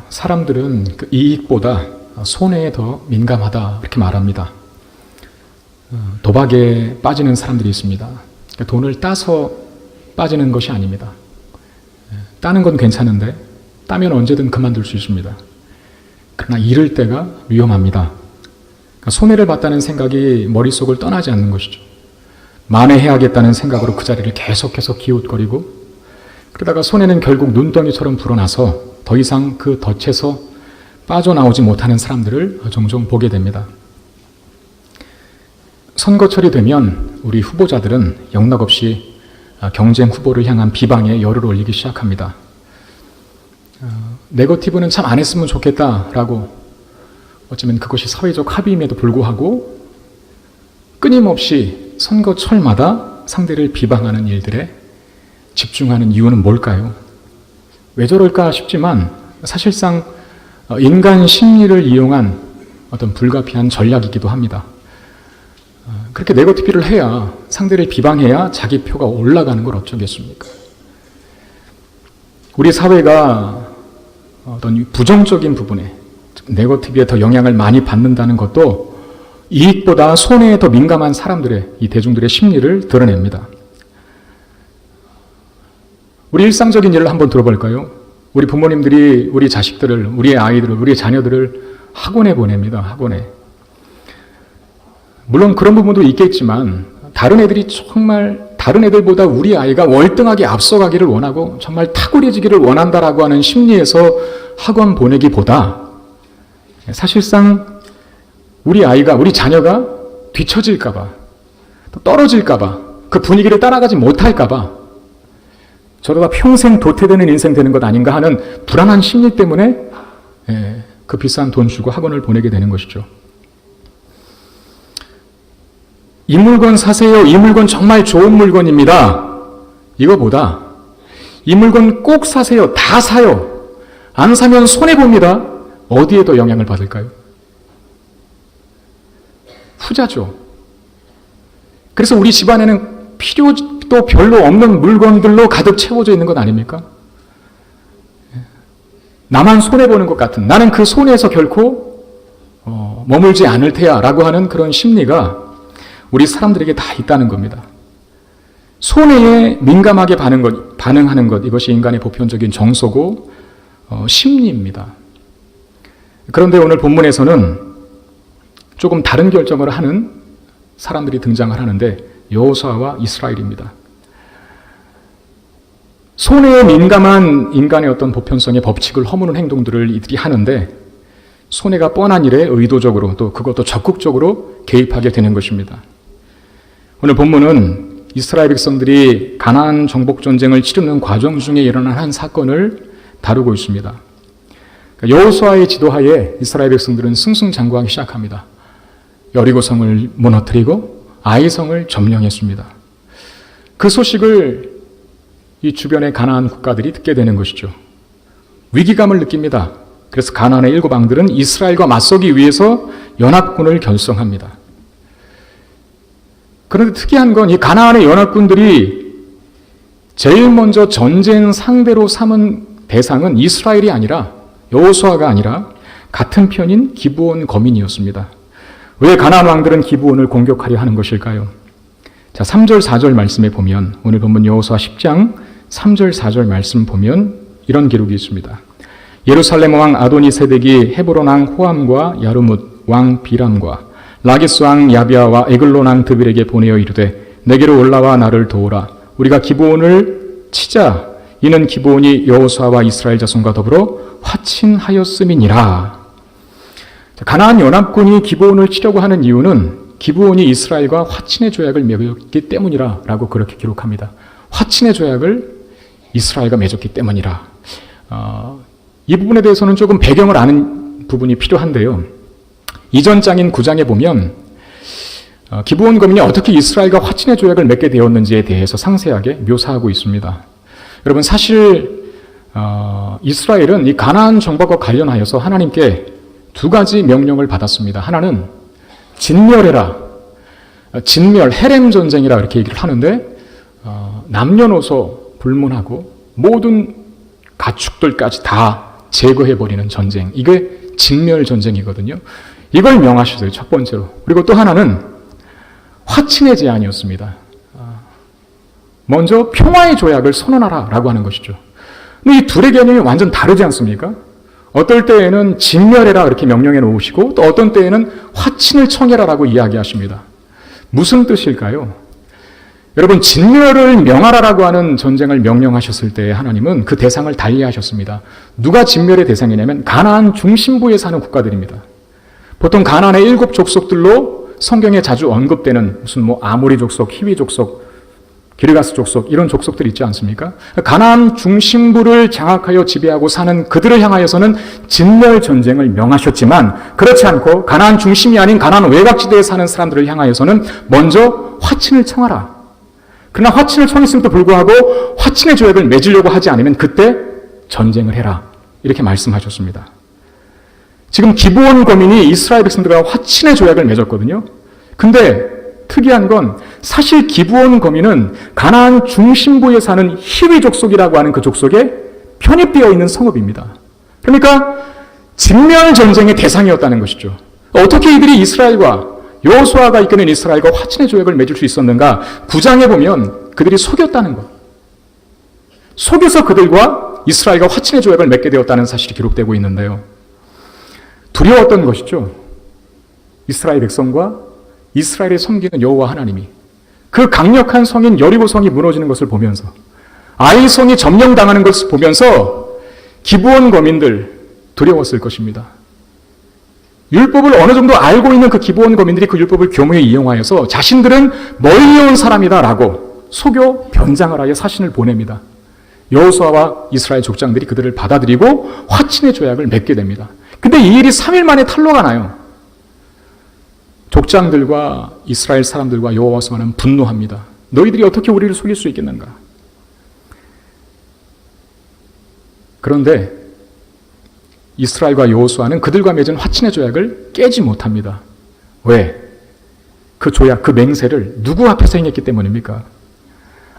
사람들은 그 이익보다 손해에 더 민감하다 이렇게 말합니다. 도박에 빠지는 사람들이 있습니다. 그러니까 돈을 따서 빠지는 것이 아닙니다. 따는 건 괜찮은데 따면 언제든 그만둘 수 있습니다. 그러나 잃을 때가 위험합니다. 그러니까 손해를 봤다는 생각이 머릿속을 떠나지 않는 것이죠. 만회해야겠다는 생각으로 그 자리를 계속해서 기웃거리고, 그러다가 손해는 결국 눈덩이처럼 불어나서 더 이상 그 덫에서 빠져나오지 못하는 사람들을 종종 보게 됩니다. 선거철이 되면 우리 후보자들은 영락없이 경쟁 후보를 향한 비방에 열을 올리기 시작합니다. 네거티브는 참 안 했으면 좋겠다라고, 어쩌면 그것이 사회적 합의임에도 불구하고 끊임없이 선거철마다 상대를 비방하는 일들에 집중하는 이유는 뭘까요? 왜 저럴까 싶지만 사실상 인간 심리를 이용한 어떤 불가피한 전략이기도 합니다. 그렇게 네거티브를 해야, 상대를 비방해야 자기 표가 올라가는 걸 어쩌겠습니까? 우리 사회가 어떤 부정적인 부분에, 네거티브에 더 영향을 많이 받는다는 것도 이익보다 손해에 더 민감한 사람들의, 이 대중들의 심리를 드러냅니다. 우리 일상적인 예를 한번 들어볼까요? 우리 부모님들이 우리 자식들을, 우리의 아이들을, 우리의 자녀들을 학원에 보냅니다. 학원에. 물론 그런 부분도 있겠지만 다른 애들이 정말 다른 애들보다 우리 아이가 월등하게 앞서가기를 원하고 정말 탁월해지기를 원한다라고 하는 심리에서 학원 보내기보다 사실상 우리 아이가, 우리 자녀가 뒤처질까봐, 떨어질까봐, 그 분위기를 따라가지 못할까봐 저러다 평생 도태되는 인생 되는 것 아닌가 하는 불안한 심리 때문에 그 비싼 돈 주고 학원을 보내게 되는 것이죠. 이 물건 사세요. 이 물건 정말 좋은 물건입니다. 이거보다 이 물건 꼭 사세요. 다 사요. 안 사면 손해봅니다. 어디에 더 영향을 받을까요? 후자죠. 그래서 우리 집안에는 필요도 별로 없는 물건들로 가득 채워져 있는 것 아닙니까? 나만 손해보는 것 같은, 나는 그 손해에서 결코 머물지 않을 테야 라고 하는 그런 심리가 우리 사람들에게 다 있다는 겁니다. 손해에 민감하게 반응하는 것, 이것이 인간의 보편적인 정서고 심리입니다. 그런데 오늘 본문에서는 조금 다른 결정을 하는 사람들이 등장을 하는데 여호수아와 이스라엘입니다. 손해에 민감한 인간의 어떤 보편성의 법칙을 허무는 행동들을 이들이 하는데, 손해가 뻔한 일에 의도적으로, 또 그것도 적극적으로 개입하게 되는 것입니다. 오늘 본문은 이스라엘 백성들이 가나안 정복 전쟁을 치르는 과정 중에 일어난 한 사건을 다루고 있습니다. 여호수아의 지도하에 이스라엘 백성들은 승승장구하기 시작합니다. 여리고성을 무너뜨리고 아이성을 점령했습니다. 그 소식을 이 주변의 가나안 국가들이 듣게 되는 것이죠. 위기감을 느낍니다. 그래서 가나안의 7왕들은 이스라엘과 맞서기 위해서 연합군을 결성합니다. 그런데 특이한 건 이 가나안의 연합군들이 제일 먼저 전쟁 상대로 삼은 대상은 이스라엘이 아니라, 여호수아가 아니라 같은 편인 기브온 거민이었습니다. 왜 가나안 왕들은 기브온을 공격하려 하는 것일까요? 자, 3절 4절 말씀에 보면, 오늘 본문 여호수아 10장 3절 4절 말씀 보면 이런 기록이 있습니다. 예루살렘 왕 아도니세덱이 헤브론 왕 호암과 야르뭇 왕 비람과 라기스 왕 야비아와 에글론 왕 드빌에게 보내어 이르되 내게로 올라와 나를 도우라. 우리가 기브온을 치자. 이는 기브온이 여호수아와 이스라엘 자손과 더불어 화친하였음이니라. 가나안 연합군이 기브온을 치려고 하는 이유는 기브온이 이스라엘과 화친의 조약을 맺었기 때문이라 라고 그렇게 기록합니다. 화친의 조약을 이스라엘과 맺었기 때문이라. 이 부분에 대해서는 조금 배경을 아는 부분이 필요한데요. 이전 장인 9장에 보면 기브온 거민이 어떻게 이스라엘과 화친의 조약을 맺게 되었는지에 대해서 상세하게 묘사하고 있습니다. 여러분, 사실 이스라엘은 이 가나안 정복과 관련하여서 하나님께 두 가지 명령을 받았습니다. 하나는 진멸해라. 진멸, 헤렘 전쟁이라 이렇게 얘기를 하는데 남녀노소 불문하고 모든 가축들까지 다 제거해버리는 전쟁. 이게 진멸전쟁이거든요. 이걸 명하셨어요. 첫 번째로. 그리고 또 하나는 화친의 제안이었습니다. 먼저 평화의 조약을 선언하라라고 하는 것이죠. 근데 이 둘의 개념이 완전 다르지 않습니까? 어떨 때에는 진멸해라 이렇게 명령해 놓으시고 또 어떤 때에는 화친을 청해라라고 이야기하십니다. 무슨 뜻일까요? 여러분, 진멸을 명하라라고 하는 전쟁을 명령하셨을 때 하나님은 그 대상을 달리하셨습니다. 누가 진멸의 대상이냐면 가나안 중심부에 사는 국가들입니다. 보통 가나안의 7 족속들로 성경에 자주 언급되는 무슨 아모리 족속, 히위 족속, 기르가스 족속 이런 족속들이 있지 않습니까? 가나안 중심부를 장악하여 지배하고 사는 그들을 향하여서는 진멸 전쟁을 명하셨지만 그렇지 않고 가나안 중심이 아닌 가나안 외곽지대에 사는 사람들을 향하여서는 먼저 화친을 청하라. 그러나 화친을 청했음에도 불구하고 화친의 조약을 맺으려고 하지 않으면 그때 전쟁을 해라. 이렇게 말씀하셨습니다. 지금 기브온 거민이 이스라엘 백성들과 화친의 조약을 맺었거든요. 근데 특이한 건 사실 기브온 거민은 가나안 중심부에 사는 히위 족속이라고 하는 그 족속에 편입되어 있는 성읍입니다. 그러니까 진멸 전쟁의 대상이었다는 것이죠. 어떻게 이들이 이스라엘과 여호수아가 이끄는 이스라엘과 화친의 조약을 맺을 수 있었는가? 9장에 보면 그들이 속였다는 것. 속여서 그들과 이스라엘과 화친의 조약을 맺게 되었다는 사실이 기록되고 있는데요. 두려웠던 것이죠. 이스라엘 백성과 이스라엘을 섬기는 여호와 하나님이 그 강력한 성인 여리고성이 무너지는 것을 보면서 아이성이 점령당하는 것을 보면서 기브온 거민들 두려웠을 것입니다. 율법을 어느 정도 알고 있는 그 기브온 거민들이 그 율법을 교묘히 이용하여서 자신들은 멀리 온 사람이다라고 속여 변장을 하여 사신을 보냅니다. 여호수아와 이스라엘 족장들이 그들을 받아들이고 화친의 조약을 맺게 됩니다. 근데 이 일이 3일 만에 탄로가 나요. 족장들과 이스라엘 사람들과 여호와서는 분노합니다. 너희들이 어떻게 우리를 속일 수 있겠는가? 그런데 이스라엘과 여호수아는 그들과 맺은 화친의 조약을 깨지 못합니다. 왜? 그 조약, 그 맹세를 누구 앞에서 행했기 때문입니까?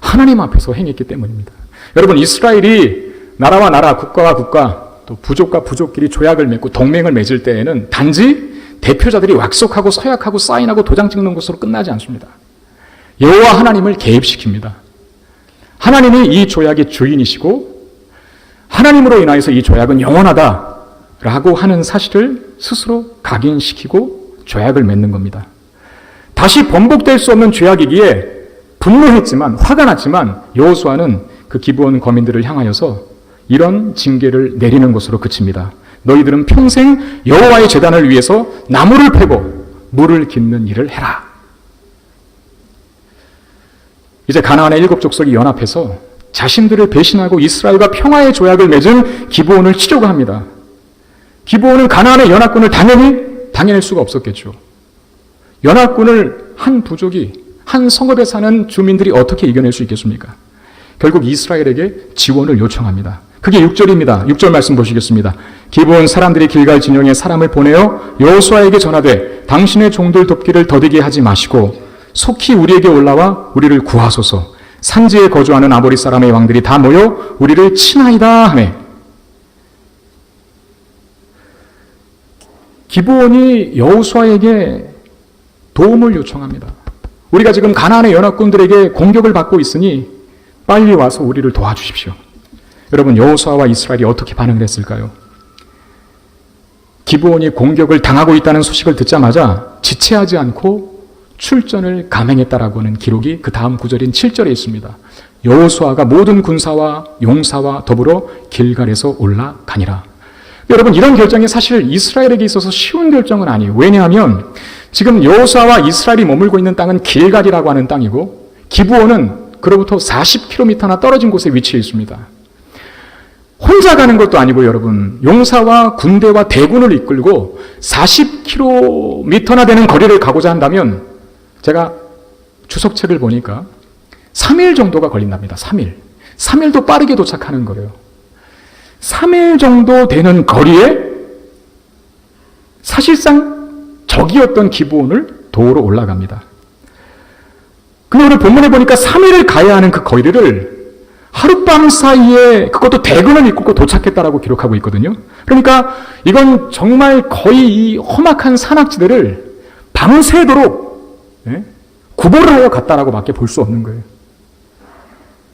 하나님 앞에서 행했기 때문입니다. 여러분, 이스라엘이 나라와 나라, 국가와 국가, 또 부족과 부족끼리 조약을 맺고 동맹을 맺을 때에는 단지 대표자들이 왁속하고 서약하고 사인하고 도장 찍는 것으로 끝나지 않습니다. 여호와 하나님을 개입시킵니다. 하나님이 이 조약의 주인이시고 하나님으로 인하여서 이 조약은 영원하다라고 하는 사실을 스스로 각인시키고 조약을 맺는 겁니다. 다시 번복될 수 없는 죄악이기에 분노했지만, 화가 났지만 여호수아는 그 기브온 거민들을 향하여서 이런 징계를 내리는 것으로 그칩니다. 너희들은 평생 여호와의 제단을 위해서 나무를 패고 물을 깃는 일을 해라. 이제 가나안의 7 족속이 연합해서 자신들을 배신하고 이스라엘과 평화의 조약을 맺은 기브온을 치려고 합니다. 기브온은 가나안의 연합군을 당해낼 수가 없었겠죠. 연합군을 한 부족이, 한 성읍에 사는 주민들이 어떻게 이겨낼 수 있겠습니까? 결국 이스라엘에게 지원을 요청합니다. 그게 6절입니다. 6절 말씀 보시겠습니다. 기브온 사람들이 길갈 진영에 사람을 보내어 여호수아에게 전하되 당신의 종들 돕기를 더디게 하지 마시고 속히 우리에게 올라와 우리를 구하소서. 산지에 거주하는 아모리 사람의 왕들이 다 모여 우리를 치나이다 하매. 기브온이 여호수아에게 도움을 요청합니다. 우리가 지금 가나안의 연합군들에게 공격을 받고 있으니 빨리 와서 우리를 도와주십시오. 여러분, 여호수아와 이스라엘이 어떻게 반응을 했을까요? 기브온이 공격을 당하고 있다는 소식을 듣자마자 지체하지 않고 출전을 감행했다라고 하는 기록이 그 다음 구절인 7절에 있습니다. 여호수아가 모든 군사와 용사와 더불어 길갈에서 올라가니라. 여러분, 이런 결정이 사실 이스라엘에게 있어서 쉬운 결정은 아니에요. 왜냐하면 지금 여호수아와 이스라엘이 머물고 있는 땅은 길갈이라고 하는 땅이고 기브온은 그로부터 40km나 떨어진 곳에 위치해 있습니다. 혼자 가는 것도 아니고 여러분, 용사와 군대와 대군을 이끌고 40km나 되는 거리를 가고자 한다면 제가 주석책을 보니까 3일 정도가 걸린답니다. 3일도 빠르게 도착하는 거예요. 3일 정도 되는 거리에 사실상 적이었던 기브온을 도우러 올라갑니다. 근데 오늘 본문에 보니까 3일을 가야 하는 그 거리를 하룻밤 사이에 그것도 대군을 이끌고 도착했다라고 기록하고 있거든요. 그러니까 이건 정말 거의 이 험악한 산악지대를 밤새도록 구보를 하여 갔다라고 밖에 볼 수 없는 거예요.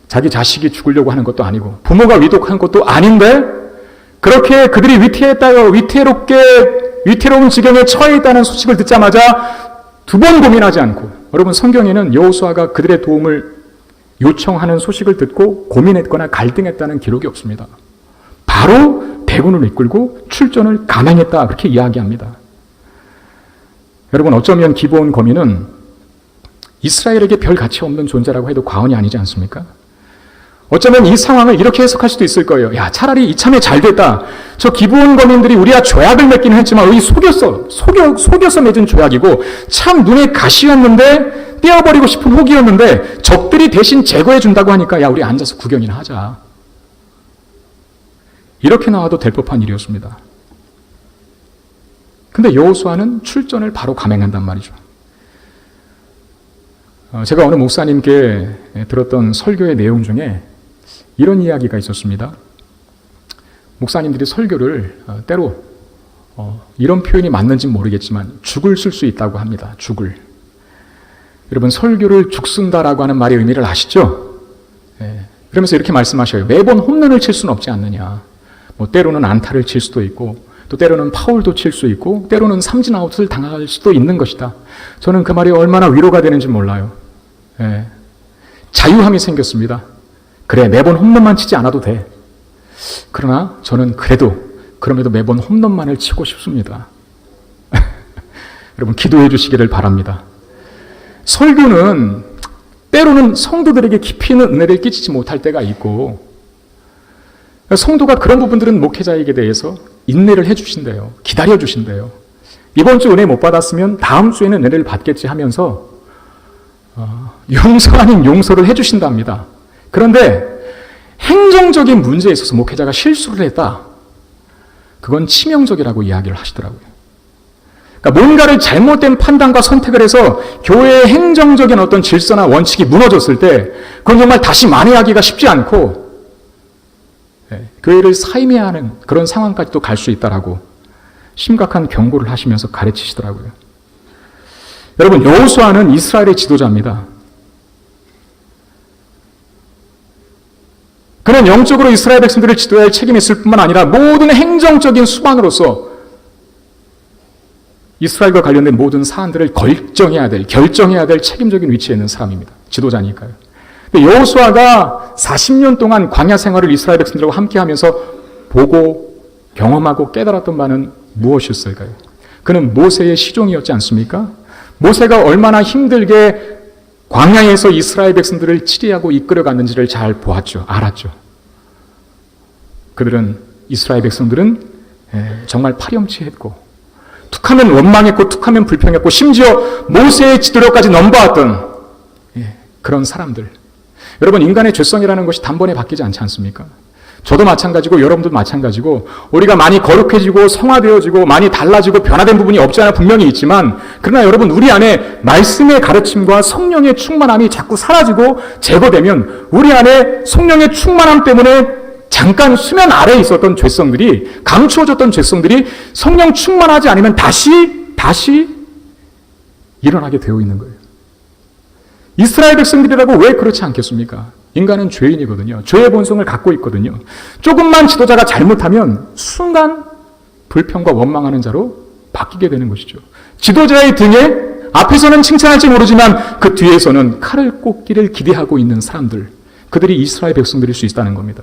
자기 자식이 죽으려고 하는 것도 아니고 부모가 위독한 것도 아닌데 그렇게 그들이 위태로운 지경에 처해 있다는 소식을 듣자마자 두 번 고민하지 않고, 여러분 성경에는 여호수아가 그들의 도움을 요청하는 소식을 듣고 고민했거나 갈등했다는 기록이 없습니다. 바로 대군을 이끌고 출전을 감행했다, 그렇게 이야기합니다. 여러분, 어쩌면 기브온 거민은 이스라엘에게 별 가치 없는 존재라고 해도 과언이 아니지 않습니까? 어쩌면 이 상황을 이렇게 해석할 수도 있을 거예요. 야, 차라리 이참에 잘 됐다. 저 기브온 거민들이 우리와 조약을 맺기는 했지만 속여서 맺은 조약이고 참 눈에 가시였는데, 떼어버리고 싶은 혹이었는데 적들이 대신 제거해 준다고 하니까 야, 우리 앉아서 구경이나 하자. 이렇게 나와도 될 법한 일이었습니다. 근데 여호수아는 출전을 바로 감행한단 말이죠. 제가 어느 목사님께 들었던 설교의 내용 중에 이런 이야기가 있었습니다. 목사님들이 설교를 때로 이런 표현이 맞는지 모르겠지만 죽을 쓸 수 있다고 합니다. 죽을. 여러분, 설교를 죽쓴다라고 하는 말의 의미를 아시죠? 그러면서 이렇게 말씀하셔요. 매번 홈런을 칠 수는 없지 않느냐. 뭐 때로는 안타를 칠 수도 있고 또 때로는 파울도 칠 수 있고 때로는 삼진아웃을 당할 수도 있는 것이다. 저는 그 말이 얼마나 위로가 되는지 몰라요. 자유함이 생겼습니다. 그래, 매번 홈런만 치지 않아도 돼. 그러나 저는 그럼에도 매번 홈런만을 치고 싶습니다. 여러분, 기도해 주시기를 바랍니다. 설교는 때로는 성도들에게 깊이 있는 은혜를 끼치지 못할 때가 있고, 성도가 그런 부분들은 목회자에게 대해서 인내를 해주신대요. 기다려주신대요. 이번 주 은혜 못 받았으면 다음 주에는 은혜를 받겠지 하면서 용서 아닌 용서를 해주신답니다. 그런데 행정적인 문제에 있어서 목회자가 실수를 했다. 그건 치명적이라고 이야기를 하시더라고요. 그러니까 뭔가를 잘못된 판단과 선택을 해서 교회의 행정적인 어떤 질서나 원칙이 무너졌을 때 그건 정말 다시 만회하기가 쉽지 않고 교회를 사임해야 하는 그런 상황까지도 갈 수 있다라고 심각한 경고를 하시면서 가르치시더라고요. 여러분, 여호수아는 이스라엘의 지도자입니다. 그는 영적으로 이스라엘 백성들을 지도해야 할 책임이 있을 뿐만 아니라 모든 행정적인 수반으로서 이스라엘과 관련된 모든 사안들을 결정해야 될 책임적인 위치에 있는 사람입니다. 지도자니까요. 근데 여호수아가 40년 동안 광야 생활을 이스라엘 백성들과 함께 하면서 보고 경험하고 깨달았던 바는 무엇이었을까요? 그는 모세의 시종이었지 않습니까? 모세가 얼마나 힘들게 광야에서 이스라엘 백성들을 치리하고 이끌어갔는지를 잘 보았죠. 알았죠. 이스라엘 백성들은 정말 파렴치했고 툭하면 원망했고 툭하면 불평했고 심지어 모세의 지도력까지 넘보았던 그런 사람들. 여러분, 인간의 죄성이라는 것이 단번에 바뀌지 않지 않습니까? 저도 마찬가지고 여러분도 마찬가지고 우리가 많이 거룩해지고 성화되어지고 많이 달라지고 변화된 부분이 없지 않아 분명히 있지만, 그러나 여러분, 우리 안에 말씀의 가르침과 성령의 충만함이 자꾸 사라지고 제거되면 우리 안에 성령의 충만함 때문에 잠깐 수면 아래에 있었던 죄성들이, 감추어졌던 죄성들이 성령 충만하지 않으면 다시 일어나게 되어 있는 거예요. 이스라엘 백성들이라고 왜 그렇지 않겠습니까? 인간은 죄인이거든요. 죄의 본성을 갖고 있거든요. 조금만 지도자가 잘못하면 순간 불평과 원망하는 자로 바뀌게 되는 것이죠. 지도자의 등에 앞에서는 칭찬할지 모르지만 그 뒤에서는 칼을 꽂기를 기대하고 있는 사람들, 그들이 이스라엘 백성들일 수 있다는 겁니다.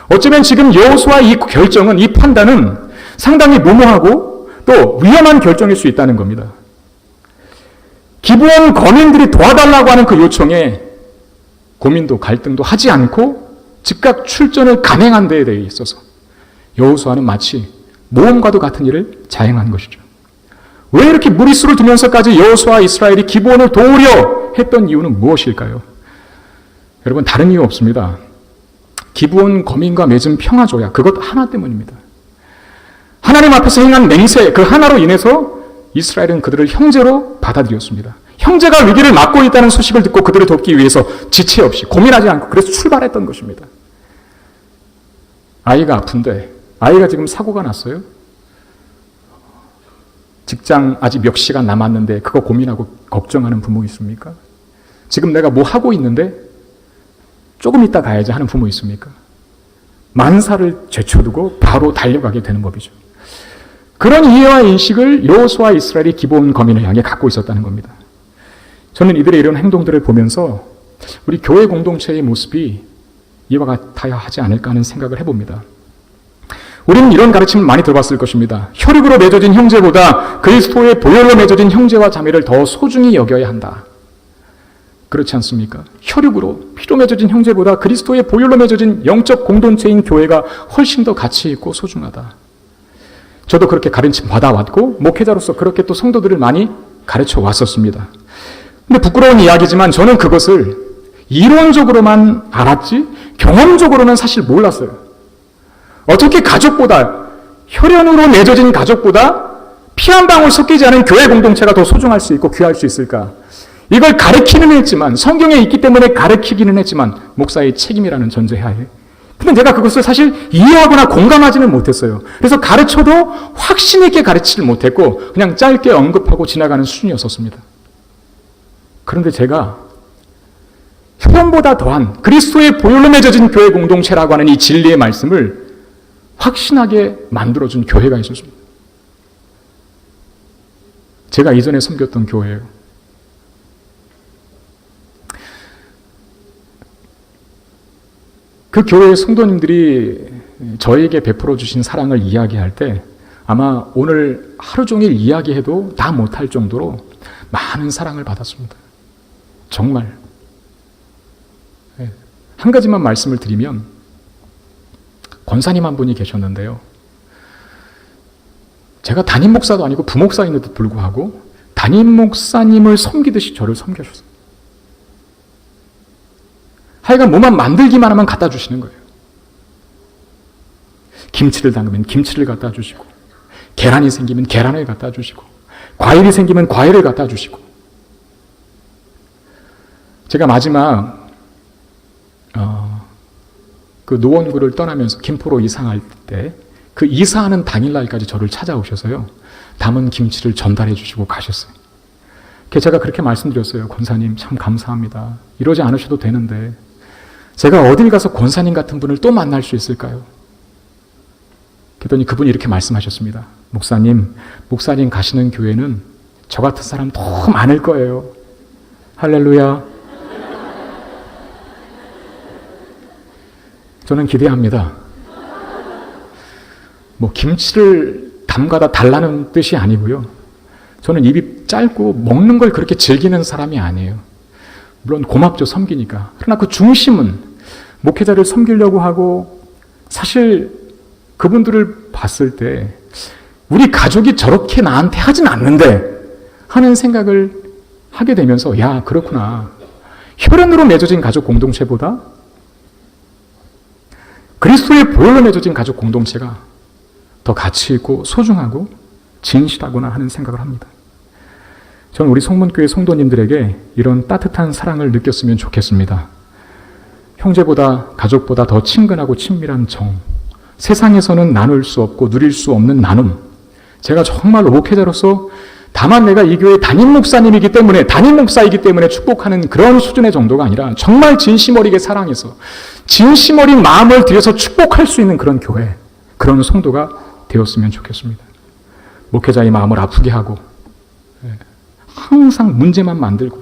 어쩌면 지금 여호수아의 이 결정은, 이 판단은 상당히 무모하고 또 위험한 결정일 수 있다는 겁니다. 기브온 거민들이 도와달라고 하는 그 요청에 고민도 갈등도 하지 않고 즉각 출전을 감행한 데에 대해 있어서 여호수아는 마치 모험과도 같은 일을 자행한 것이죠. 왜 이렇게 무리수를 두면서까지 여호수아와 이스라엘이 기브온을 도우려 했던 이유는 무엇일까요? 여러분, 다른 이유 없습니다. 기브온 거민과 맺은 평화조약, 그것 하나 때문입니다. 하나님 앞에서 행한 맹세, 그 하나로 인해서 이스라엘은 그들을 형제로 받아들였습니다. 형제가 위기를 맞고 있다는 소식을 듣고 그들을 돕기 위해서 지체 없이 고민하지 않고 그래서 출발했던 것입니다. 아이가 아픈데, 아이가 지금 사고가 났어요. 직장 아직 몇 시간 남았는데 그거 고민하고 걱정하는 부모 있습니까? 지금 내가 뭐 하고 있는데 조금 이따 가야지 하는 부모 있습니까? 만사를 제쳐두고 바로 달려가게 되는 법이죠. 그런 이해와 인식을 여호수아와 이스라엘이 기브온 거민을 향해 갖고 있었다는 겁니다. 저는 이들의 이런 행동들을 보면서 우리 교회 공동체의 모습이 이와 같아야 하지 않을까 하는 생각을 해봅니다. 우리는 이런 가르침을 많이 들어봤을 것입니다. 혈육으로 맺어진 형제보다 그리스도의 보혈로 맺어진 형제와 자매를 더 소중히 여겨야 한다. 그렇지 않습니까? 혈육으로 피로 맺어진 형제보다 그리스도의 보혈로 맺어진 영적 공동체인 교회가 훨씬 더 가치 있고 소중하다. 저도 그렇게 가르침 받아왔고 목회자로서 그렇게 또 성도들을 많이 가르쳐 왔었습니다. 근데 부끄러운 이야기지만 저는 그것을 이론적으로만 알았지 경험적으로는 사실 몰랐어요. 어떻게 가족보다, 혈연으로 맺어진 가족보다 피 한 방울 섞이지 않은 교회 공동체가 더 소중할 수 있고 귀할 수 있을까? 이걸 가르치는 했지만, 성경에 있기 때문에 가르치기는 했지만 목사의 책임이라는 전제하에, 근데 내가 그것을 사실 이해하거나 공감하지는 못했어요. 그래서 가르쳐도 확신 있게 가르치질 못했고 그냥 짧게 언급하고 지나가는 수준이었었습니다. 그런데 제가 혈연보다 더한 그리스도의 보혈로 맺어진 교회 공동체라고 하는 이 진리의 말씀을 확신하게 만들어준 교회가 있었습니다. 제가 이전에 섬겼던 교회예요. 그 교회의 성도님들이 저에게 베풀어 주신 사랑을 이야기할 때 아마 오늘 하루 종일 이야기해도 다 못할 정도로 많은 사랑을 받았습니다. 정말. 한 가지만 말씀을 드리면 권사님 한 분이 계셨는데요. 제가 담임 목사도 아니고 부목사인데도 불구하고 담임 목사님을 섬기듯이 저를 섬겨주셨어요. 하여간 뭐만 만들기만 하면 갖다 주시는 거예요. 김치를 담그면 김치를 갖다 주시고, 계란이 생기면 계란을 갖다 주시고, 과일이 생기면 과일을 갖다 주시고. 제가 마지막 그 노원구를 떠나면서 김포로 이사할 때 그 이사하는 당일날까지 저를 찾아오셔서요, 담은 김치를 전달해 주시고 가셨어요. 제가 그렇게 말씀드렸어요. 권사님 참 감사합니다. 이러지 않으셔도 되는데 제가 어딜 가서 권사님 같은 분을 또 만날 수 있을까요? 그랬더니 그분이 이렇게 말씀하셨습니다. 목사님 가시는 교회는 저 같은 사람 더 많을 거예요. 할렐루야. 저는 기대합니다. 뭐 김치를 담가다 달라는 뜻이 아니고요. 저는 입이 짧고 먹는 걸 그렇게 즐기는 사람이 아니에요. 물론 고맙죠, 섬기니까. 그러나 그 중심은 목회자를 섬기려고 하고, 사실 그분들을 봤을 때 우리 가족이 저렇게 나한테 하진 않는데 하는 생각을 하게 되면서, 야, 그렇구나. 혈연으로 맺어진 가족 공동체보다 그리스도의 보혈로 맺어진 가족 공동체가 더 가치 있고 소중하고 진실하구나 하는 생각을 합니다. 저는 우리 성문교회 성도님들에게 이런 따뜻한 사랑을 느꼈으면 좋겠습니다. 형제보다 가족보다 더 친근하고 친밀한 정, 세상에서는 나눌 수 없고 누릴 수 없는 나눔. 제가 정말로 목회자로서 다만 내가 이 교회 담임 목사님이기 때문에, 담임 목사이기 때문에 축복하는 그런 수준의 정도가 아니라 정말 진심 어리게 사랑해서 진심 어린 마음을 들여서 축복할 수 있는 그런 교회, 그런 성도가 되었으면 좋겠습니다. 목회자의 마음을 아프게 하고 항상 문제만 만들고,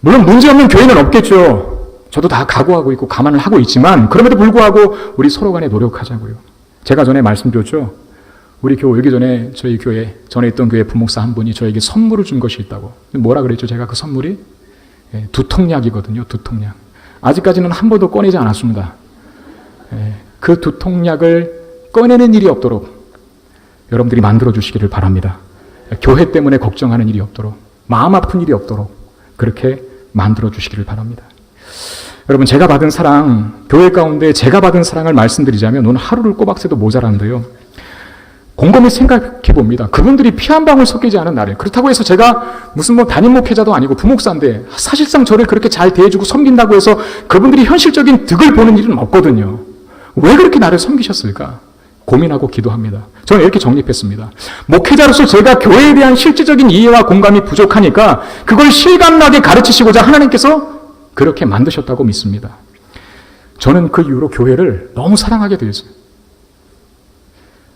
물론 문제없는 교회는 없겠죠. 저도 다 각오하고 있고 감안을 하고 있지만 그럼에도 불구하고 우리 서로 간에 노력하자고요. 제가 전에 말씀드렸죠. 우리 교회 오기 전에 저희 교회, 전에 있던 교회 부목사 한 분이 저에게 선물을 준 것이 있다고. 뭐라 그랬죠? 제가 그 선물이 두통약이거든요. 두통약. 아직까지는 한 번도 꺼내지 않았습니다. 그 두통약을 꺼내는 일이 없도록 여러분들이 만들어 주시기를 바랍니다. 교회 때문에 걱정하는 일이 없도록, 마음 아픈 일이 없도록 그렇게 만들어 주시기를 바랍니다. 여러분, 제가 받은 사랑, 교회 가운데 제가 받은 사랑을 말씀드리자면 오늘 하루를 꼬박 새도 모자란데요. 곰곰이 생각해 봅니다. 그분들이 피 한 방울 섞이지 않은 나를. 그렇다고 해서 제가 무슨 뭐 담임 목회자도 아니고 부목사인데 사실상 저를 그렇게 잘 대해주고 섬긴다고 해서 그분들이 현실적인 득을 보는 일은 없거든요. 왜 그렇게 나를 섬기셨을까? 고민하고 기도합니다. 저는 이렇게 정립했습니다. 목회자로서 제가 교회에 대한 실질적인 이해와 공감이 부족하니까 그걸 실감나게 가르치시고자 하나님께서 그렇게 만드셨다고 믿습니다. 저는 그 이후로 교회를 너무 사랑하게 되었어요.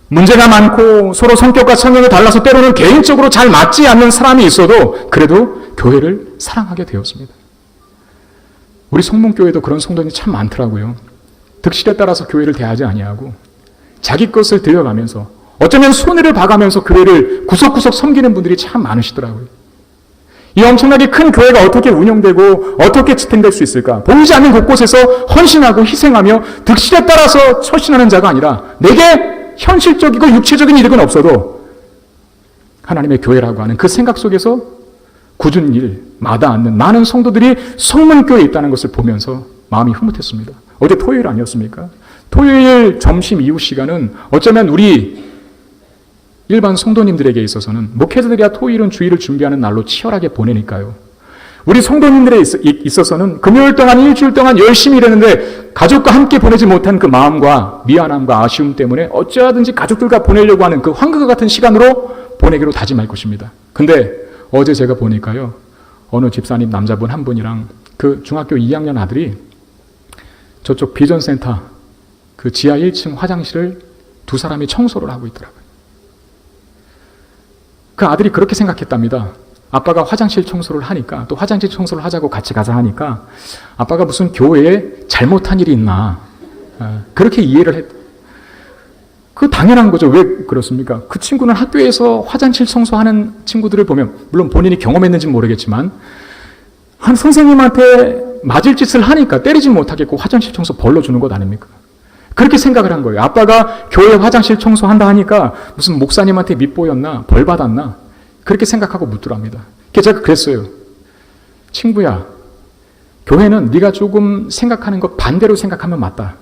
문제가 많고 서로 성격과 성향이 달라서 때로는 개인적으로 잘 맞지 않는 사람이 있어도 그래도 교회를 사랑하게 되었습니다. 우리 성문교회도 그런 성도들이 참 많더라고요. 득실에 따라서 교회를 대하지 아니하고 자기 것을 들여가면서 어쩌면 손해를 봐가면서 교회를 구석구석 섬기는 분들이 참 많으시더라고요. 이 엄청나게 큰 교회가 어떻게 운영되고 어떻게 지탱될 수 있을까? 보이지 않는 곳곳에서 헌신하고 희생하며 득실에 따라서 처신하는 자가 아니라 내게 현실적이고 육체적인 이득은 없어도 하나님의 교회라고 하는 그 생각 속에서 굳은 일, 마다 않는 많은 성도들이 성문교회에 있다는 것을 보면서 마음이 흐뭇했습니다. 어제 토요일 아니었습니까? 토요일 점심 이후 시간은 어쩌면 우리 일반 성도님들에게 있어서는 목회자들이야 토요일은 주일을 준비하는 날로 치열하게 보내니까요. 우리 성도님들에 있어서는 금요일 동안 일주일 동안 열심히 일했는데 가족과 함께 보내지 못한 그 마음과 미안함과 아쉬움 때문에 어찌하든지 가족들과 보내려고 하는 그 황금과 같은 시간으로 보내기로 다짐할 것입니다. 근데 어제 제가 보니까요. 어느 집사님 남자분 한 분이랑 그 중학교 2학년 아들이 저쪽 비전센터 그 지하 1층 화장실을 두 사람이 청소를 하고 있더라고요. 그 아들이 그렇게 생각했답니다. 아빠가 화장실 청소를 하니까 또 화장실 청소를 하자고 같이 가자 하니까 아빠가 무슨 교회에 잘못한 일이 있나 그렇게 이해를 했. 그 당연한 거죠. 왜 그렇습니까? 그 친구는 학교에서 화장실 청소하는 친구들을 보면 물론 본인이 경험했는지는 모르겠지만 한 선생님한테 맞을 짓을 하니까 때리지 못하겠고 화장실 청소 벌러 주는 것 아닙니까? 그렇게 생각을 한 거예요. 아빠가 교회 화장실 청소한다 하니까 무슨 목사님한테 밑보였나 벌 받았나 그렇게 생각하고 묻더랍니다. 그래서 제가 그랬어요. 친구야, 교회는 네가 조금 생각하는 것 반대로 생각하면 맞다.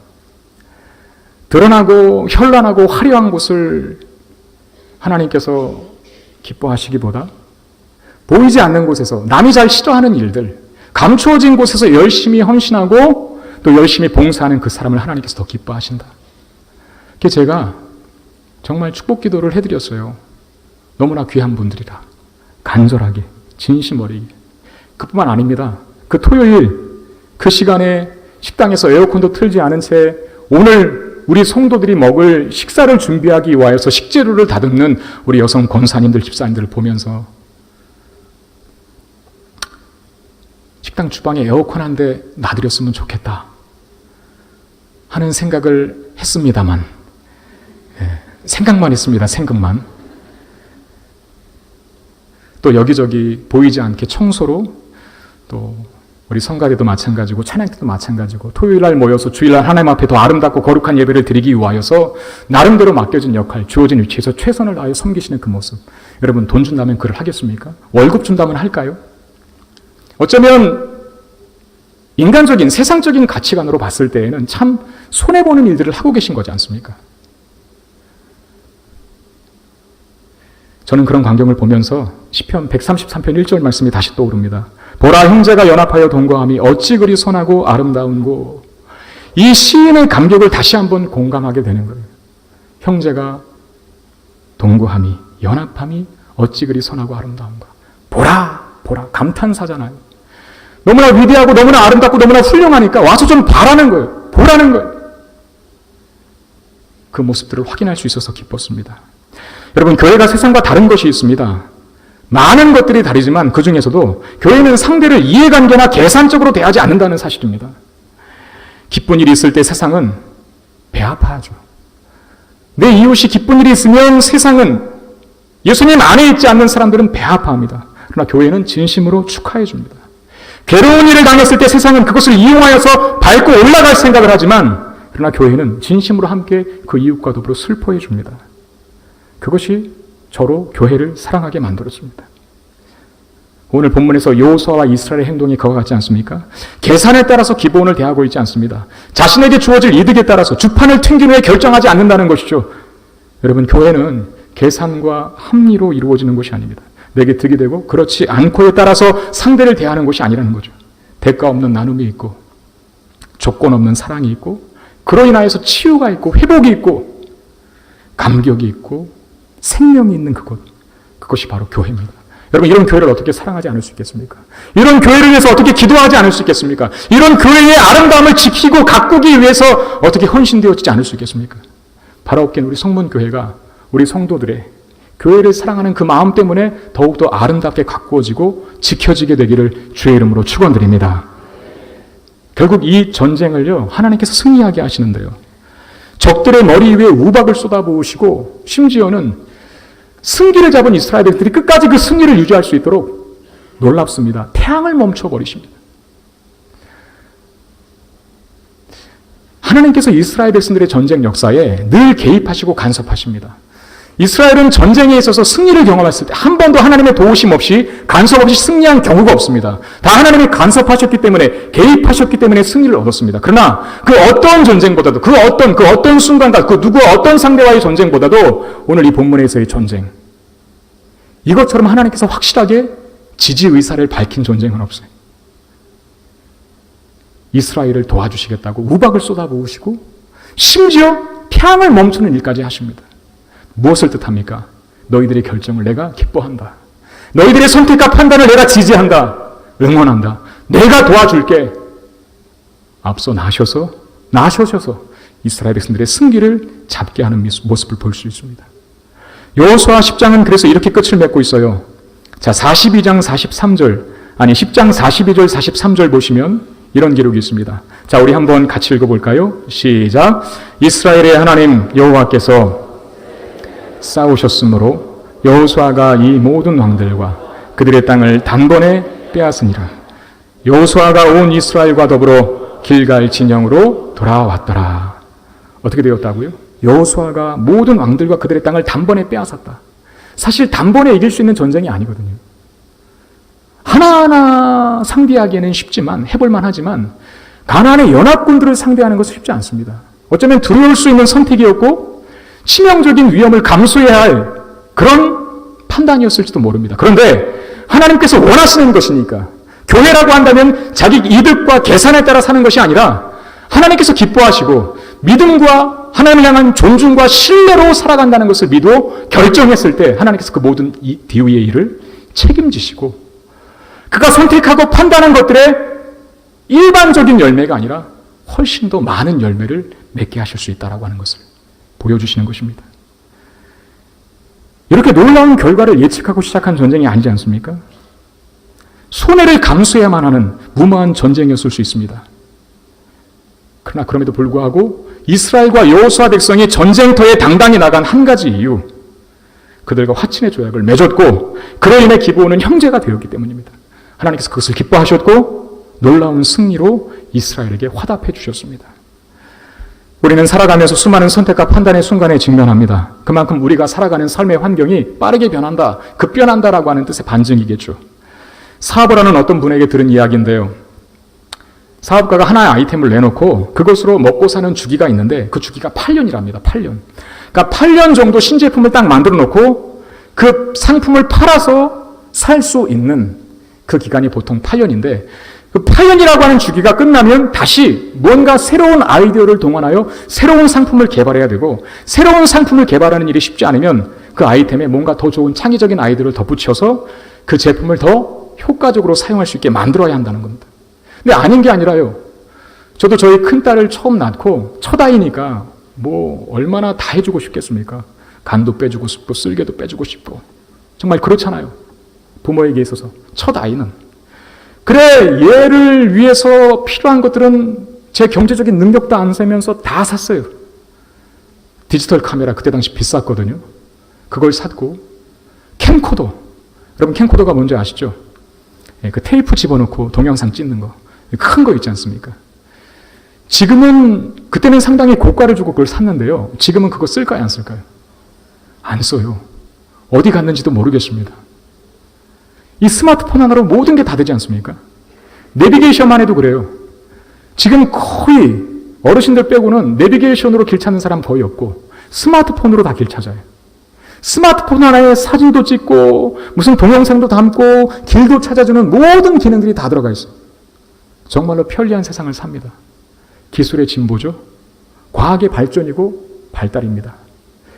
드러나고 현란하고 화려한 곳을 하나님께서 기뻐하시기보다 보이지 않는 곳에서 남이 잘 싫어하는 일들, 감추어진 곳에서 열심히 헌신하고 또 열심히 봉사하는 그 사람을 하나님께서 더 기뻐하신다. 그래서 제가 정말 축복 기도를 해드렸어요. 너무나 귀한 분들이라 간절하게 진심 어리게. 그뿐만 아닙니다. 그 토요일 그 시간에 식당에서 에어컨도 틀지 않은 채 오늘 우리 성도들이 먹을 식사를 준비하기 위하여서 식재료를 다듬는 우리 여성 권사님들, 집사님들을 보면서 식당 주방에 에어컨 한 대 놔드렸으면 좋겠다 하는 생각을 했습니다만 생각만 했습니다. 생각만. 또 여기저기 보이지 않게 청소로 또 우리 성가대도 마찬가지고 찬양 때도 마찬가지고 토요일날 모여서 주일날 하나님 앞에 더 아름답고 거룩한 예배를 드리기 위하여서 나름대로 맡겨진 역할, 주어진 위치에서 최선을 다하여 섬기시는 그 모습. 여러분 돈 준다면 그걸 하겠습니까? 월급 준다면 할까요? 어쩌면 인간적인 세상적인 가치관으로 봤을 때에는 참 손해보는 일들을 하고 계신 거지 않습니까? 저는 그런 광경을 보면서 시편 133편 1절 말씀이 다시 떠오릅니다. 보라, 형제가 연합하여 동거함이 어찌 그리 선하고 아름다운고. 이 시인의 감격을 다시 한번 공감하게 되는 거예요. 형제가 동거함이, 연합함이 어찌 그리 선하고 아름다운가. 보라, 보라, 감탄사잖아요. 너무나 위대하고 너무나 아름답고 너무나 훌륭하니까 와서 좀 봐라는 거예요. 보라는 거예요. 그 모습들을 확인할 수 있어서 기뻤습니다. 여러분, 교회가 세상과 다른 것이 있습니다. 많은 것들이 다르지만 그 중에서도 교회는 상대를 이해관계나 계산적으로 대하지 않는다는 사실입니다. 기쁜 일이 있을 때 세상은 배 아파하죠. 내 이웃이 기쁜 일이 있으면 세상은 예수님 안에 있지 않는 사람들은 배 아파합니다. 그러나 교회는 진심으로 축하해 줍니다. 괴로운 일을 당했을 때 세상은 그것을 이용하여서 밟고 올라갈 생각을 하지만 그러나 교회는 진심으로 함께 그 이웃과 더불어 슬퍼해 줍니다. 그것이 저로 교회를 사랑하게 만들었습니다. 오늘 본문에서 여호수아와 이스라엘의 행동이 그와 같지 않습니까? 계산에 따라서 기본을 대하고 있지 않습니다. 자신에게 주어질 이득에 따라서 주판을 튕긴 후에 결정하지 않는다는 것이죠. 여러분, 교회는 계산과 합리로 이루어지는 것이 아닙니다. 내게 득이 되고 그렇지 않고에 따라서 상대를 대하는 것이 아니라는 거죠. 대가 없는 나눔이 있고 조건 없는 사랑이 있고 그로 인하여서 치유가 있고 회복이 있고 감격이 있고 생명이 있는 그것이 바로 교회입니다. 여러분, 이런 교회를 어떻게 사랑하지 않을 수 있겠습니까? 이런 교회를 위해서 어떻게 기도하지 않을 수 있겠습니까? 이런 교회의 아름다움을 지키고 가꾸기 위해서 어떻게 헌신되어지지 않을 수 있겠습니까? 바로 없긴 우리 성문교회가 우리 성도들의 교회를 사랑하는 그 마음 때문에 더욱더 아름답게 가꾸어지고 지켜지게 되기를 주의 이름으로 축원드립니다. 결국 이 전쟁을요, 하나님께서 승리하게 하시는데요, 적들의 머리 위에 우박을 쏟아부으시고 심지어는 승기를 잡은 이스라엘 백성들이 끝까지 그 승리를 유지할 수 있도록 놀랍습니다. 태양을 멈춰버리십니다. 하나님께서 이스라엘 백성들의 전쟁 역사에 늘 개입하시고 간섭하십니다. 이스라엘은 전쟁에 있어서 승리를 경험했을 때 한 번도 하나님의 도우심 없이 간섭 없이 승리한 경우가 없습니다. 다 하나님이 간섭하셨기 때문에, 개입하셨기 때문에 승리를 얻었습니다. 그러나 그 어떤 전쟁보다도, 그 어떤 순간과 그 누구 어떤 상대와의 전쟁보다도 오늘 이 본문에서의 전쟁, 이것처럼 하나님께서 확실하게 지지 의사를 밝힌 전쟁은 없어요. 이스라엘을 도와주시겠다고 우박을 쏟아부으시고 심지어 태양을 멈추는 일까지 하십니다. 무엇을 뜻합니까? 너희들의 결정을 내가 기뻐한다. 너희들의 선택과 판단을 내가 지지한다. 응원한다. 내가 도와줄게. 앞서 나셔서 이스라엘 백성들의 승기를 잡게 하는 모습을 볼 수 있습니다. 여호수아 10장은 그래서 이렇게 끝을 맺고 있어요. 자, 10장 42절 43절 보시면 이런 기록이 있습니다. 자, 우리 한번 같이 읽어볼까요? 시작. 이스라엘의 하나님 여호와께서 싸우셨으므로 여호수아가 이 모든 왕들과 그들의 땅을 단번에 빼앗으니라. 여호수아가 온 이스라엘과 더불어 길갈 진영으로 돌아왔더라. 어떻게 되었다고요? 여호수아가 모든 왕들과 그들의 땅을 단번에 빼앗았다. 사실 단번에 이길 수 있는 전쟁이 아니거든요. 하나하나 상대하기에는 쉽지만, 해볼만 하지만 가나안의 연합군들을 상대하는 것은 쉽지 않습니다. 어쩌면 두려울 수 있는 선택이었고 치명적인 위험을 감수해야 할 그런 판단이었을지도 모릅니다. 그런데 하나님께서 원하시는 것이니까, 교회라고 한다면 자기 이득과 계산에 따라 사는 것이 아니라 하나님께서 기뻐하시고 믿음과 하나님을 향한 존중과 신뢰로 살아간다는 것을 믿어 결정했을 때 하나님께서 그 모든 뒤의 일을 책임지시고 그가 선택하고 판단한 것들의 일반적인 열매가 아니라 훨씬 더 많은 열매를 맺게 하실 수 있다고 하는 것을 보여주시는 것입니다. 이렇게 놀라운 결과를 예측하고 시작한 전쟁이 아니지 않습니까? 손해를 감수해야만 하는 무모한 전쟁이었을 수 있습니다. 그러나 그럼에도 불구하고 이스라엘과 여호수아 백성이 전쟁터에 당당히 나간 한 가지 이유, 그들과 화친의 조약을 맺었고 그로 인해 기브온은 형제가 되었기 때문입니다. 하나님께서 그것을 기뻐하셨고 놀라운 승리로 이스라엘에게 화답해 주셨습니다. 우리는 살아가면서 수많은 선택과 판단의 순간에 직면합니다. 그만큼 우리가 살아가는 삶의 환경이 빠르게 변한다, 급변한다라고 하는 뜻의 반증이겠죠. 사업을 하는 어떤 분에게 들은 이야기인데요. 사업가가 하나의 아이템을 내놓고 그것으로 먹고 사는 주기가 있는데 그 주기가 8년이랍니다. 8년. 그러니까 8년 정도 신제품을 딱 만들어 놓고 그 상품을 팔아서 살 수 있는 그 기간이 보통 8년인데 그 8년이라고 하는 주기가 끝나면 다시 뭔가 새로운 아이디어를 동원하여 새로운 상품을 개발해야 되고 새로운 상품을 개발하는 일이 쉽지 않으면 그 아이템에 뭔가 더 좋은 창의적인 아이디어를 덧붙여서 그 제품을 더 효과적으로 사용할 수 있게 만들어야 한다는 겁니다. 근데 아닌 게 아니라요. 저도 저희 큰딸을 처음 낳고 첫 아이니까 뭐 얼마나 다 해주고 싶겠습니까? 간도 빼주고 싶고 쓸개도 빼주고 싶고 정말 그렇잖아요. 부모에게 있어서 첫 아이는. 그래, 얘를 위해서 필요한 것들은 제 경제적인 능력도 안 세면서 다 샀어요. 디지털 카메라 그때 당시 비쌌거든요. 그걸 샀고 캠코더, 여러분 캠코더가 뭔지 아시죠? 그 테이프 집어넣고 동영상 찍는 거, 큰 거 있지 않습니까? 지금은, 그때는 상당히 고가를 주고 그걸 샀는데요. 지금은 그거 쓸까요, 안 쓸까요? 안 써요. 어디 갔는지도 모르겠습니다. 이 스마트폰 하나로 모든 게 다 되지 않습니까? 내비게이션만 해도 그래요. 지금 거의 어르신들 빼고는 내비게이션으로 길 찾는 사람 거의 없고 스마트폰으로 다 길 찾아요. 스마트폰 하나에 사진도 찍고 무슨 동영상도 담고 길도 찾아주는 모든 기능들이 다 들어가 있어요. 정말로 편리한 세상을 삽니다. 기술의 진보죠. 과학의 발전이고 발달입니다.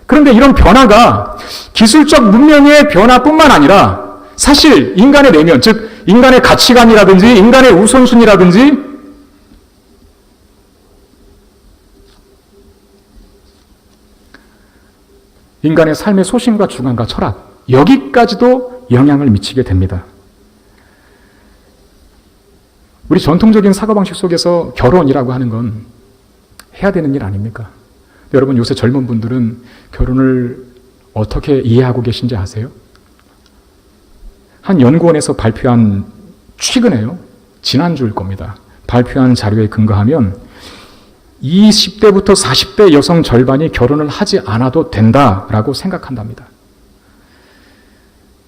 그런데 이런 변화가 기술적 문명의 변화뿐만 아니라 사실 인간의 내면, 즉 인간의 가치관이라든지 인간의 우선순위라든지 인간의 삶의 소신과 주관과 철학, 여기까지도 영향을 미치게 됩니다. 우리 전통적인 사고방식 속에서 결혼이라고 하는 건 해야 되는 일 아닙니까? 여러분, 요새 젊은 분들은 결혼을 어떻게 이해하고 계신지 아세요? 한 연구원에서 발표한, 최근에요, 지난주일 겁니다, 발표한 자료에 근거하면 20대부터 40대 여성 절반이 결혼을 하지 않아도 된다라고 생각한답니다.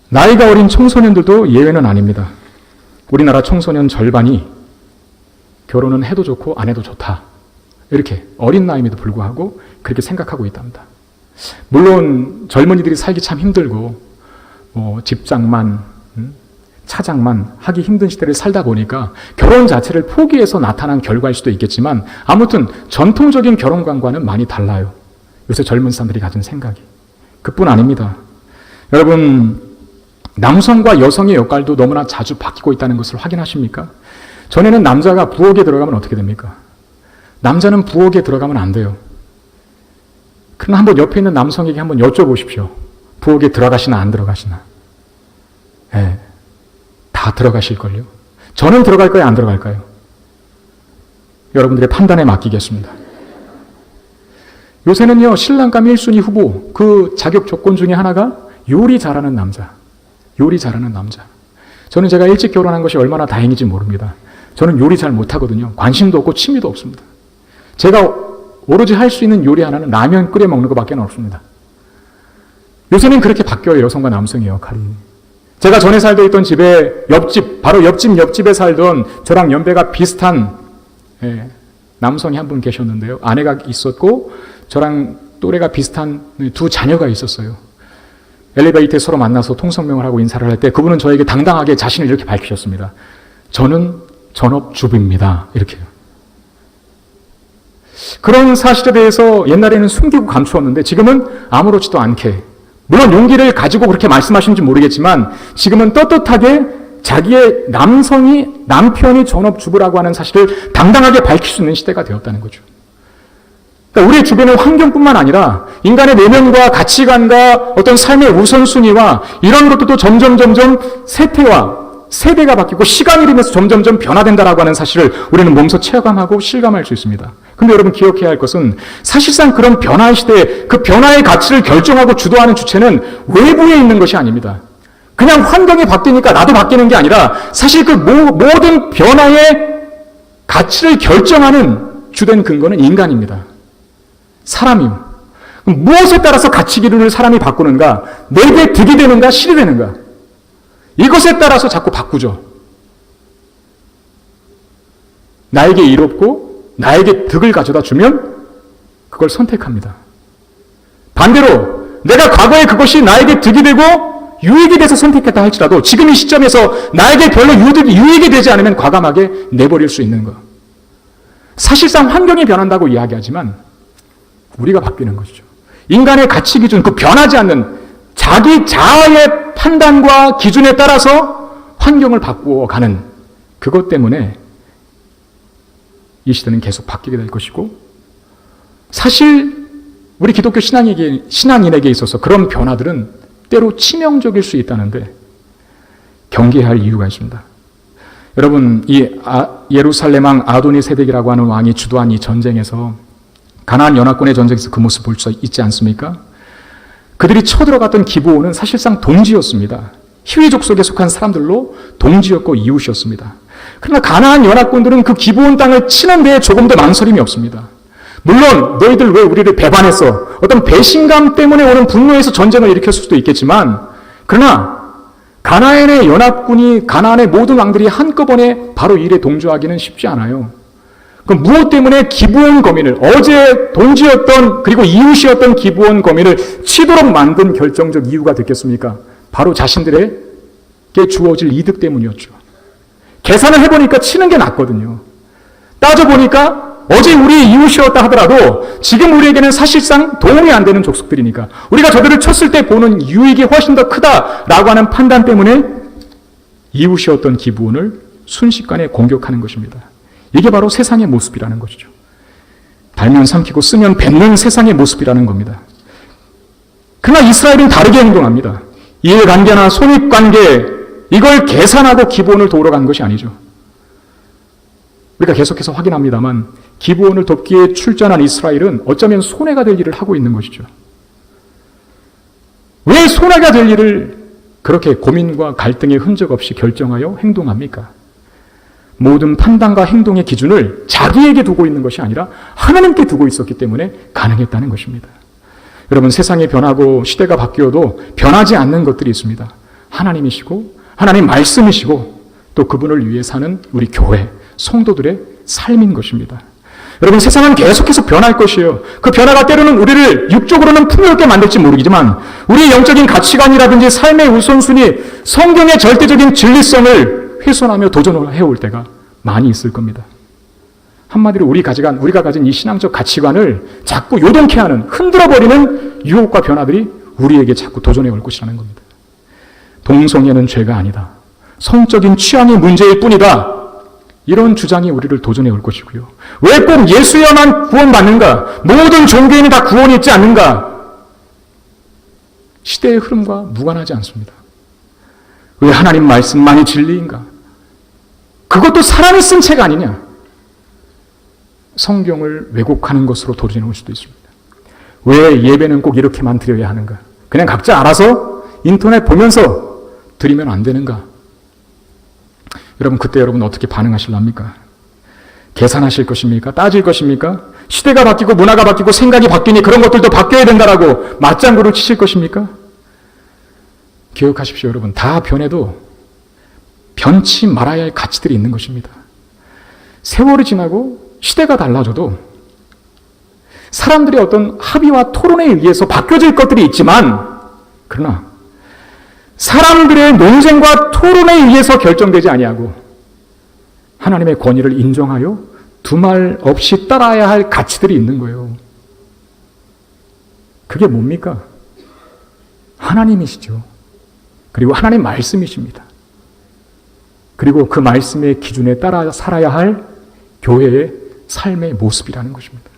나이가 어린 청소년들도 예외는 아닙니다. 우리나라 청소년 절반이 결혼은 해도 좋고 안 해도 좋다, 이렇게 어린 나이임에도 불구하고 그렇게 생각하고 있답니다. 물론 젊은이들이 살기 참 힘들고 집장만, 차장만 하기 힘든 시대를 살다 보니까 결혼 자체를 포기해서 나타난 결과일 수도 있겠지만, 아무튼 전통적인 결혼관과는 많이 달라요. 요새 젊은 사람들이 가진 생각이. 그뿐 아닙니다. 여러분, 남성과 여성의 역할도 너무나 자주 바뀌고 있다는 것을 확인하십니까? 전에는 남자가 부엌에 들어가면 어떻게 됩니까? 남자는 부엌에 들어가면 안 돼요. 그럼 한번 옆에 있는 남성에게 한번 여쭤보십시오. 부엌에 들어가시나 안 들어가시나? 네, 다 들어가실걸요? 저는 들어갈까요, 안 들어갈까요? 여러분들의 판단에 맡기겠습니다. 요새는요, 신랑감 1순위 후보, 그 자격 조건 중에 하나가 요리 잘하는 남자. 요리 잘하는 남자. 저는 제가 일찍 결혼한 것이 얼마나 다행인지 모릅니다. 저는 요리 잘 못하거든요. 관심도 없고 취미도 없습니다. 제가 오로지 할 수 있는 요리 하나는 라면 끓여 먹는 것밖에 없습니다. 요새는 그렇게 바뀌어요, 여성과 남성의 역할이. 제가 전에 살던 있던 집에 옆집, 바로 옆집에 살던 저랑 연배가 비슷한 남성이 한 분 계셨는데요. 아내가 있었고 저랑 또래가 비슷한 두 자녀가 있었어요. 엘리베이터에 서로 만나서 통성명을 하고 인사를 할 때 그분은 저에게 당당하게 자신을 이렇게 밝히셨습니다. 저는 전업주부입니다. 이렇게요. 그런 사실에 대해서 옛날에는 숨기고 감추었는데 지금은 아무렇지도 않게, 물론 용기를 가지고 그렇게 말씀하시는지 모르겠지만 지금은 떳떳하게 자기의 남편이 전업주부라고 하는 사실을 당당하게 밝힐 수 있는 시대가 되었다는 거죠. 그러니까 우리 주변의 환경뿐만 아니라 인간의 내면과 가치관과 어떤 삶의 우선순위와 이런 것들도 점점 세대가 바뀌고 시간이 흐르면서 점점 변화된다라고 하는 사실을 우리는 몸소 체감하고 실감할 수 있습니다. 근데 여러분, 기억해야 할 것은 사실상 그런 변화의 시대에 그 변화의 가치를 결정하고 주도하는 주체는 외부에 있는 것이 아닙니다. 그냥 환경이 바뀌니까 나도 바뀌는 게 아니라 사실 그 모든 변화의 가치를 결정하는 주된 근거는 인간입니다. 사람이요. 무엇에 따라서 가치 기준을 사람이 바꾸는가? 내게 득이 되는가, 실이 되는가? 이것에 따라서 자꾸 바꾸죠. 나에게 이롭고 나에게 득을 가져다 주면 그걸 선택합니다. 반대로 내가 과거에 그것이 나에게 득이 되고 유익이 돼서 선택했다 할지라도 지금 이 시점에서 나에게 별로 유익이 되지 않으면 과감하게 내버릴 수 있는 것. 사실상 환경이 변한다고 이야기하지만 우리가 바뀌는 것이죠. 인간의 가치 기준, 그 변하지 않는 자기 자아의 판단과 기준에 따라서 환경을 바꾸어가는 그것 때문에 이 시대는 계속 바뀌게 될 것이고, 사실 우리 기독교 신앙인에게 있어서 그런 변화들은 때로 치명적일 수 있다는데 경계해야 할 이유가 있습니다. 여러분, 예루살렘 왕 아도니세덱이라고 하는 왕이 주도한 이 전쟁에서, 가나안 연합군의 전쟁에서 그 모습 볼 수 있지 않습니까? 그들이 쳐들어갔던 기브온은 사실상 동지였습니다. 히위족 속에 속한 사람들로 동지였고 이웃이었습니다. 그러나 가나안 연합군들은 그 기브온 땅을 치는 데에 조금 더 망설임이 없습니다. 물론 너희들 왜 우리를 배반했어? 어떤 배신감 때문에 오는 분노에서 전쟁을 일으켰을 수도 있겠지만, 그러나 가나안의 연합군이, 가나안의 모든 왕들이 한꺼번에 바로 이 일에 동조하기는 쉽지 않아요. 그럼 무엇 때문에 기브온 거민을, 어제 동지였던 그리고 이웃이었던 기브온 거민을 치도록 만든 결정적 이유가 됐겠습니까? 바로 자신들에게 주어질 이득 때문이었죠. 계산을 해보니까 치는 게 낫거든요. 따져보니까 어제 우리 이웃이었다 하더라도 지금 우리에게는 사실상 도움이 안 되는 족속들이니까 우리가 저들을 쳤을 때 보는 유익이 훨씬 더 크다라고 하는 판단 때문에 이웃이었던 기브온을 순식간에 공격하는 것입니다. 이게 바로 세상의 모습이라는 것이죠. 달면 삼키고 쓰면 뱉는 세상의 모습이라는 겁니다. 그러나 이스라엘은 다르게 행동합니다. 이해관계나 손익관계 이걸 계산하고 기브온을 도우러 간 것이 아니죠. 우리가 계속해서 확인합니다만 기브온을 돕기에 출전한 이스라엘은 어쩌면 손해가 될 일을 하고 있는 것이죠. 왜 손해가 될 일을 그렇게 고민과 갈등의 흔적 없이 결정하여 행동합니까? 모든 판단과 행동의 기준을 자기에게 두고 있는 것이 아니라 하나님께 두고 있었기 때문에 가능했다는 것입니다. 여러분, 세상이 변하고 시대가 바뀌어도 변하지 않는 것들이 있습니다. 하나님이시고 하나님 말씀이시고 또 그분을 위해 사는 우리 교회, 성도들의 삶인 것입니다. 여러분, 세상은 계속해서 변할 것이에요. 그 변화가 때로는 우리를 육적으로는 풍요롭게 만들지 모르겠지만 우리의 영적인 가치관이라든지 삶의 우선순위, 성경의 절대적인 진리성을 훼손하며 도전을 해올 때가 많이 있을 겁니다. 한마디로 우리가 가진 이 신앙적 가치관을 자꾸 요동케 하는, 흔들어버리는 유혹과 변화들이 우리에게 자꾸 도전해 올 것이라는 겁니다. 동성애는 죄가 아니다. 성적인 취향의 문제일 뿐이다. 이런 주장이 우리를 도전해 올 것이고요. 왜 꼭 예수여만 구원받는가? 모든 종교인이 다 구원이 있지 않는가? 시대의 흐름과 무관하지 않습니다. 왜 하나님 말씀만이 진리인가? 그것도 사람이 쓴 책 아니냐? 성경을 왜곡하는 것으로 도전해 올 수도 있습니다. 왜 예배는 꼭 이렇게만 드려야 하는가? 그냥 각자 알아서 인터넷 보면서 드리면 안 되는가? 여러분, 그때 여러분 어떻게 반응하실랍니까? 계산하실 것입니까? 따질 것입니까? 시대가 바뀌고 문화가 바뀌고 생각이 바뀌니 그런 것들도 바뀌어야 된다라고 맞장구를 치실 것입니까? 기억하십시오, 여러분. 다 변해도 변치 말아야 할 가치들이 있는 것입니다. 세월이 지나고 시대가 달라져도 사람들의 어떤 합의와 토론에 의해서 바뀌어질 것들이 있지만, 그러나 사람들의 논쟁과 토론에 의해서 결정되지 아니하고 하나님의 권위를 인정하여 두말 없이 따라야 할 가치들이 있는 거예요. 그게 뭡니까? 하나님이시죠. 그리고 하나님 말씀이십니다. 그리고 그 말씀의 기준에 따라 살아야 할 교회의 삶의 모습이라는 것입니다.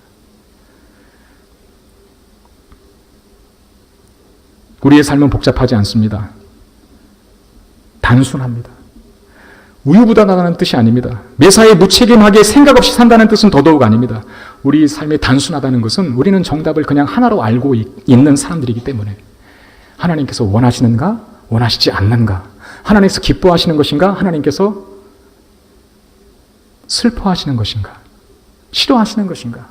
우리의 삶은 복잡하지 않습니다. 단순합니다. 우유부단하다는 뜻이 아닙니다. 매사에 무책임하게 생각 없이 산다는 뜻은 더더욱 아닙니다. 우리 삶이 단순하다는 것은 우리는 정답을 그냥 하나로 알고 있는 사람들이기 때문에 하나님께서 원하시는가? 원하시지 않는가? 하나님께서 기뻐하시는 것인가? 하나님께서 슬퍼하시는 것인가? 싫어하시는 것인가?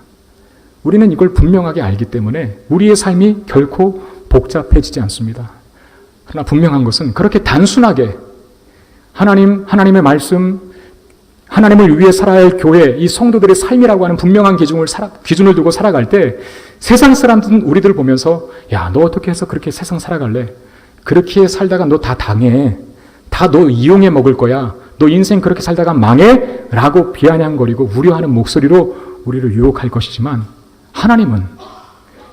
우리는 이걸 분명하게 알기 때문에 우리의 삶이 결코 복잡해지지 않습니다. 그러나 분명한 것은 그렇게 단순하게 하나님의 말씀, 하나님을 위해 살아야 할 교회, 이 성도들의 삶이라고 하는 분명한 기준을 두고 살아갈 때 세상 사람들은 우리들을 보면서 야, 너 어떻게 해서 그렇게 세상 살아갈래? 그렇게 살다가 너 다 당해. 다 너 이용해 먹을 거야. 너 인생 그렇게 살다가 망해? 라고 비아냥거리고 우려하는 목소리로 우리를 유혹할 것이지만 하나님은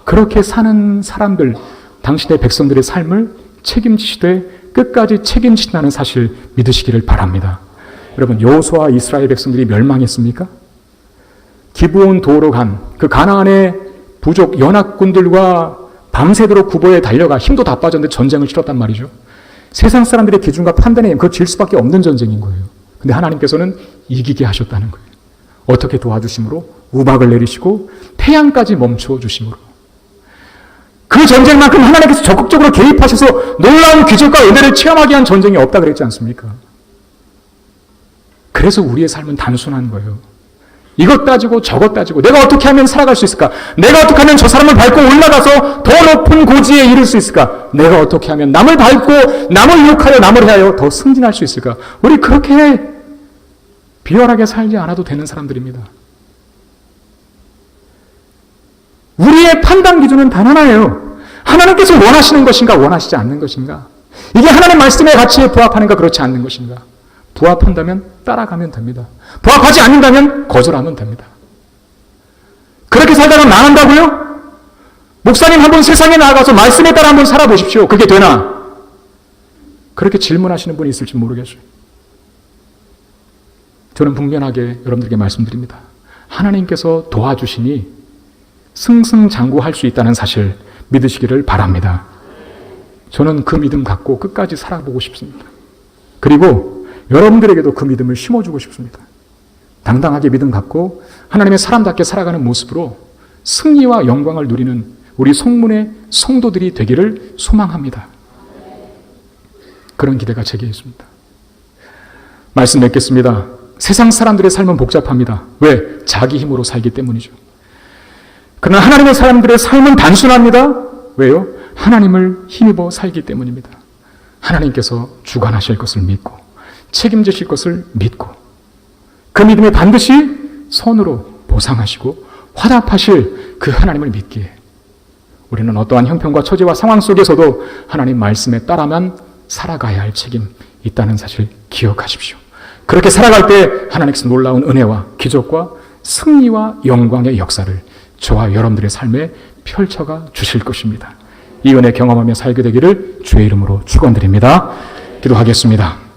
그렇게 사는 사람들, 당신의 백성들의 삶을 책임지시되 끝까지 책임지신다는 사실 믿으시기를 바랍니다. 여러분, 여호수아와 이스라엘 백성들이 멸망했습니까? 기브온 도로 간 그 가나안의 부족 연합군들과 밤새도록 구보에 달려가 힘도 다 빠졌는데 전쟁을 치렀단 말이죠. 세상 사람들의 기준과 판단에 그거 질 수밖에 없는 전쟁인 거예요. 근데 하나님께서는 이기게 하셨다는 거예요. 어떻게 도와주심으로? 우박을 내리시고 태양까지 멈춰 주심으로. 그 전쟁만큼 하나님께서 적극적으로 개입하셔서 놀라운 기적과 은혜를 체험하게 한 전쟁이 없다 그랬지 않습니까? 그래서 우리의 삶은 단순한 거예요. 이것 따지고 저것 따지고 내가 어떻게 하면 살아갈 수 있을까? 내가 어떻게 하면 저 사람을 밟고 올라가서 더 높은 고지에 이를 수 있을까? 내가 어떻게 하면 남을 밟고 남을 유혹하여 남을 해하여 더 승진할 수 있을까? 우리 그렇게 비열하게 살지 않아도 되는 사람들입니다. 우리의 판단 기준은 단 하나예요. 하나님께서 원하시는 것인가 원하시지 않는 것인가? 이게 하나님 말씀의 가치에 부합하는가 그렇지 않는 것인가? 부합한다면 따라가면 됩니다. 부합하지 않는다면 거절하면 됩니다. 그렇게 살다가 망한다고요? 목사님 한번 세상에 나가서 말씀에 따라 한번 살아보십시오. 그게 되나? 그렇게 질문하시는 분이 있을지 모르겠어요. 저는 분명하게 여러분들에게 말씀드립니다. 하나님께서 도와주시니 승승장구할 수 있다는 사실 믿으시기를 바랍니다. 저는 그 믿음 갖고 끝까지 살아보고 싶습니다. 그리고 여러분들에게도 그 믿음을 심어주고 싶습니다. 당당하게 믿음 갖고 하나님의 사람답게 살아가는 모습으로 승리와 영광을 누리는 우리 성문의 성도들이 되기를 소망합니다. 그런 기대가 제게 있습니다. 말씀 맺겠습니다. 세상 사람들의 삶은 복잡합니다. 왜? 자기 힘으로 살기 때문이죠. 그러나 하나님의 사람들의 삶은 단순합니다. 왜요? 하나님을 힘입어 살기 때문입니다. 하나님께서 주관하실 것을 믿고 책임지실 것을 믿고 그 믿음에 반드시 선으로 보상하시고 화답하실 그 하나님을 믿기에 우리는 어떠한 형편과 처지와 상황 속에서도 하나님 말씀에 따라만 살아가야 할 책임이 있다는 사실 기억하십시오. 그렇게 살아갈 때 하나님께서 놀라운 은혜와 기적과 승리와 영광의 역사를 저와 여러분들의 삶에 펼쳐가 주실 것입니다. 이 은혜 경험하며 살게 되기를 주의 이름으로 축원드립니다. 기도하겠습니다.